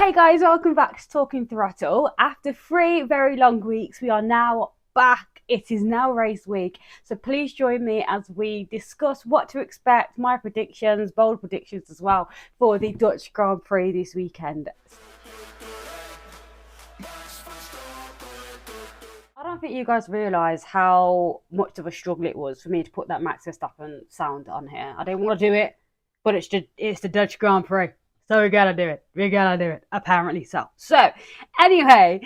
Hey guys, welcome back to Talking Throttle. After 3 very long weeks, we are now back. It is now race week, so please join me as we discuss what to expect, my predictions, bold predictions as well, for the Dutch Grand Prix this weekend. I don't think you guys realise how much of a struggle it was for me to put that Max Verstappen sound on here. I didn't want to do it, but it's the Dutch Grand Prix. So we gotta do it. We gotta do it. Apparently so. So, anyway,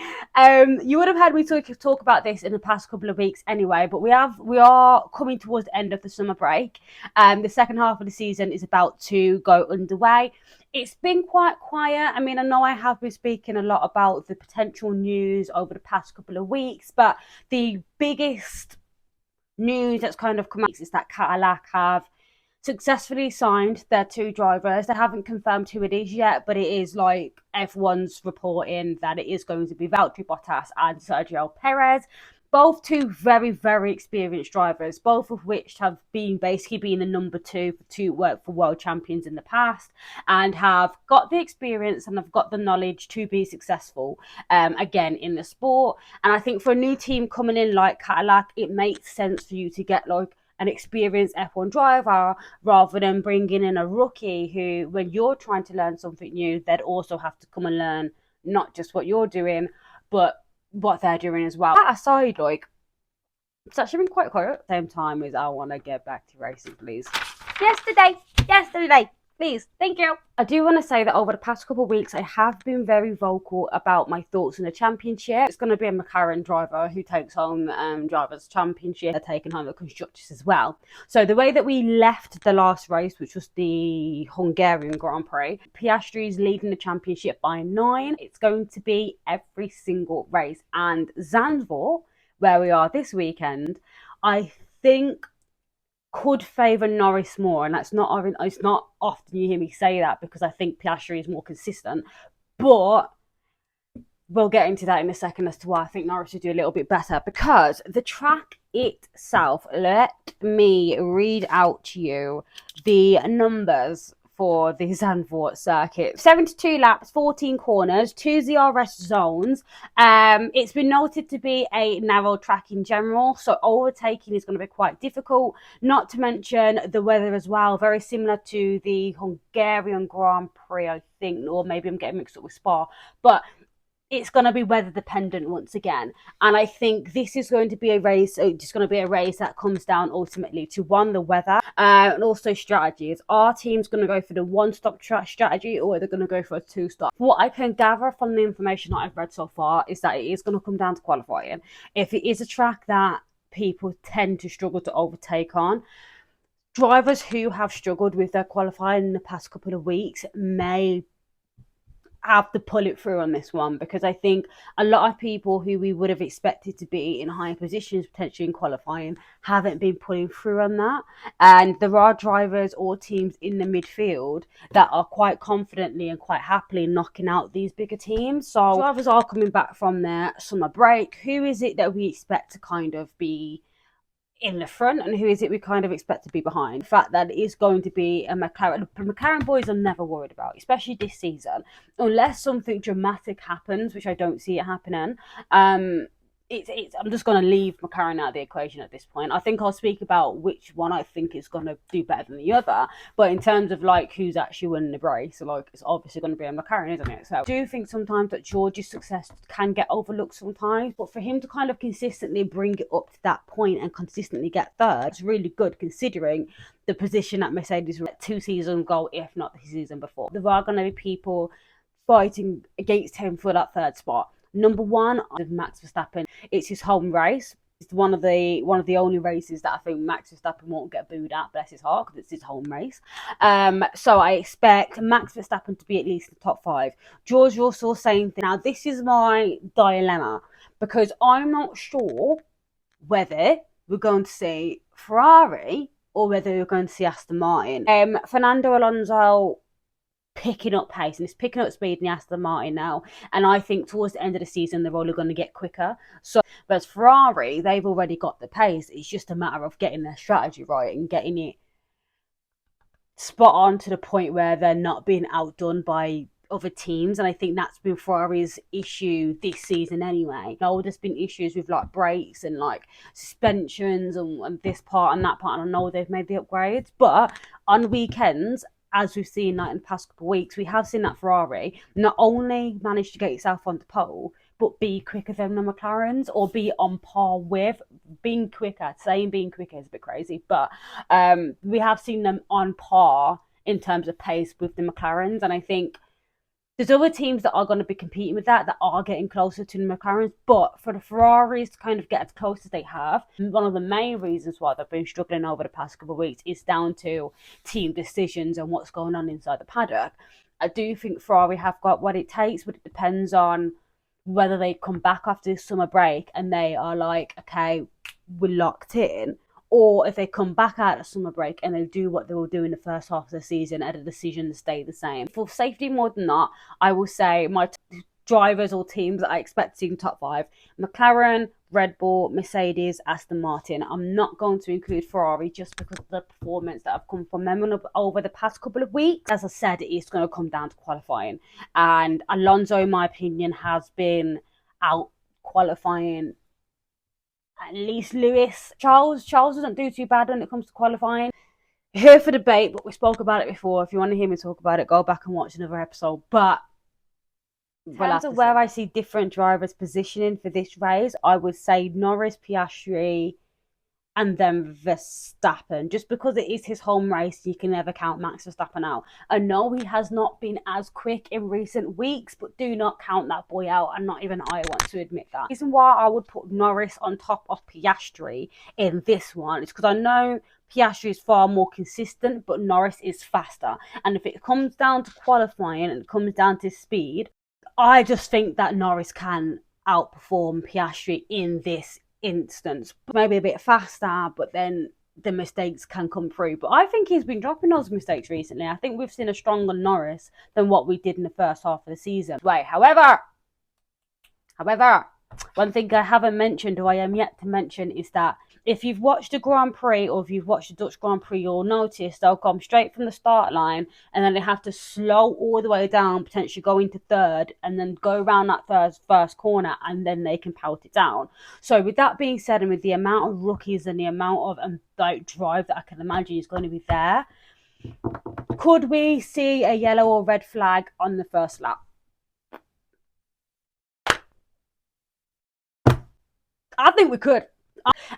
you would have had me talk about this in the past couple of weeks anyway, but we are coming towards the end of the summer break. The second half of the season is about to go underway. It's been quite quiet. I mean, I know I have been speaking a lot about the potential news over the past couple of weeks, but the biggest news that's kind of come out is that Cadillac have successfully signed their two drivers. They haven't confirmed who it is yet, but it is like everyone's reporting that it is going to be Valtteri Bottas and Sergio Perez. Both two very, very experienced drivers, both of which have been basically been the number two for world champions in the past, and have got the experience and have got the knowledge to be successful again in the sport. And I think for a new team coming in like Cadillac, it makes sense for you to get like an experienced F1 driver rather than bringing in a rookie who, when you're trying to learn something new, they'd also have to come and learn not just what you're doing, but what they're doing as well. That aside, like, it's actually been quite quiet at the same time as I want to get back to racing, please. Yesterday, please, thank you. I do want to say that over the past couple of weeks, I have been very vocal about my thoughts on the championship. It's going to be a McLaren driver who takes home Drivers' Championship. They're taking home the Constructors as well. So the way that we left the last race, which was the Hungarian Grand Prix, Piastri is leading the championship by 9. It's going to be every single race. And Zandvoort, where we are this weekend, I think could favour Norris more, and it's not often you hear me say that because I think Piastri is more consistent, but we'll get into that in a second as to why I think Norris should do a little bit better. Because the track itself, let me read out to you the numbers for the Zandvoort circuit. 72 laps, 14 corners, 2 ZRS zones. It's been noted to be a narrow track in general, so overtaking is going to be quite difficult. Not to mention the weather as well, very similar to the Hungarian Grand Prix, I think, or maybe I'm getting mixed up with Spa, but it's going to be weather dependent once again. And I think this is going to be a race, it's going to be a race that comes down ultimately to one, the weather, and also strategies. Our team's going to go for the one-stop strategy, or they're going to go for a two-stop. What I can gather from the information that I've read so far is that it is going to come down to qualifying. If it is a track that people tend to struggle to overtake on, drivers who have struggled with their qualifying in the past couple of weeks may have to pull it through on this one, because I think a lot of people who we would have expected to be in higher positions potentially in qualifying haven't been pulling through on that. And there are drivers or teams in the midfield that are quite confidently and quite happily knocking out these bigger teams. So drivers are coming back from their summer break. Who is it that we expect to kind of be in the front, and who is it we kind of expect to be behind? The fact that it is going to be a McLaren. The McLaren boys I'm never worried about, especially this season, unless something dramatic happens, which I don't see it happening. I'm just going to leave McLaren out of the equation at this point. I think I'll speak about which one I think is going to do better than the other, but in terms of like who's actually winning the race, like it's obviously going to be a McLaren, isn't it? So I do think sometimes that George's success can get overlooked sometimes, but for him to kind of consistently bring it up to that point and consistently get third, it's really good considering the position that Mercedes were 2 seasons ago, if not the season before. There are going to be people fighting against him for that third spot. Number one, Max Verstappen. It's his home race. It's one of the only races that I think Max Verstappen won't get booed at, bless his heart, because it's his home race. So I expect Max Verstappen to be at least in the top 5. George Russell, same thing. Now, this is my dilemma, because I'm not sure whether we're going to see Ferrari or whether we're going to see Aston Martin. Fernando Alonso picking up pace, and it's picking up speed in the Aston Martin now, and I think towards the end of the season they're only going to get quicker. So but Ferrari, they've already got the pace. It's just a matter of getting their strategy right and getting it spot on to the point where they're not being outdone by other teams, and I think that's been Ferrari's issue this season anyway. There's been issues with like brakes and like suspensions and this part and that part, and I know they've made the upgrades, but on weekends, as we've seen like in the past couple of weeks, we have seen that Ferrari not only managed to get itself on the pole, but be quicker than the McLarens, or be on par with. Being quicker, saying being quicker is a bit crazy, but we have seen them on par in terms of pace with the McLarens, and I think there's other teams that are going to be competing with that are getting closer to the McLarens, but for the Ferraris to kind of get as close as they have, one of the main reasons why they've been struggling over the past couple of weeks is down to team decisions and what's going on inside the paddock. I do think Ferrari have got what it takes, but it depends on whether they come back after this summer break and they are like, okay, we're locked in, or if they come back out of summer break and they do what they will do in the first half of the season and the decisions stay the same. For safety more than that, I will say my drivers or teams that I expect to see in top 5: McLaren, Red Bull, Mercedes, Aston Martin. I'm not going to include Ferrari just because of the performance that have come from them over the past couple of weeks. As I said, it's going to come down to qualifying, and Alonso, in my opinion, has been out qualifying at least Lewis. Charles doesn't do too bad when it comes to qualifying. Here for debate, but we spoke about it before. If you want to hear me talk about it, go back and watch another episode. But in terms of where I see different drivers positioning for this race, I would say Norris, Piastri, and then Verstappen. Just because it is his home race, you can never count Max Verstappen out. I know he has not been as quick in recent weeks, but do not count that boy out, and not even I want to admit that. The reason why I would put Norris on top of Piastri in this one is because I know Piastri is far more consistent, but Norris is faster. And if it comes down to qualifying and it comes down to speed, I just think that Norris can outperform Piastri in this instance. Maybe a bit faster, but then the mistakes can come through. But I think he's been dropping those mistakes recently. I think we've seen a stronger Norris than what we did in the first half of the season. However, one thing I haven't mentioned, or I am yet to mention, is that if you've watched the Grand Prix, or if you've watched the Dutch Grand Prix, you'll notice they'll come straight from the start line and then they have to slow all the way down, potentially go into third, and then go around that first corner, and then they can pout it down. So with that being said, and with the amount of rookies and the amount of drive that I can imagine is going to be there, could we see a yellow or red flag on the first lap? I think we could.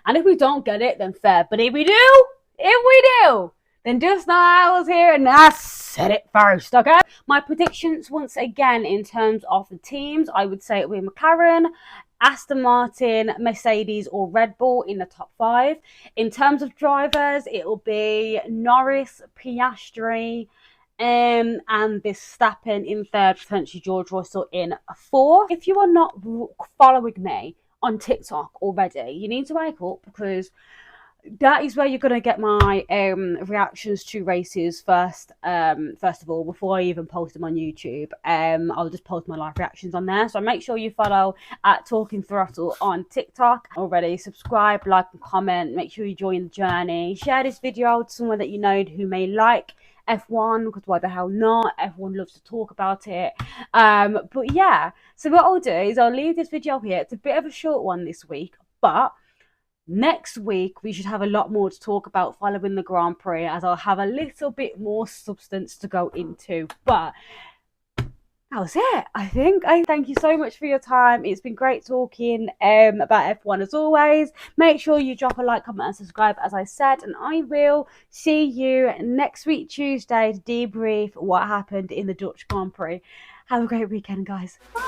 And if we don't get it, then fair. But if we do, then just know I was here and I said it first, okay? My predictions, once again, in terms of the teams, I would say it would be McLaren, Aston Martin, Mercedes, or Red Bull in the top 5. In terms of drivers, it will be Norris, Piastri, and Verstappen in 3rd, potentially George Russell in 4th. If you are not following me on TikTok already, you need to wake up, because that is where you're going to get my reactions to races first of all, before I even post them on YouTube. I'll just post my live reactions on there, so make sure you follow at Talking Throttle on TikTok already. Subscribe, like, and comment. Make sure you join the journey. Share this video with someone that you know who may like F1, because why the hell not? Everyone loves to talk about it. But yeah, so what I'll do is I'll leave this video here. It's a bit of a short one this week, but next week we should have a lot more to talk about following the Grand Prix, as I'll have a little bit more substance to go into. But that was it, I think. I thank you so much for your time. It's been great talking about F1 as always. Make sure you drop a like, comment, and subscribe, as I said, and I will see you next week Tuesday to debrief what happened in the Dutch Grand Prix. Have a great weekend, guys. Bye.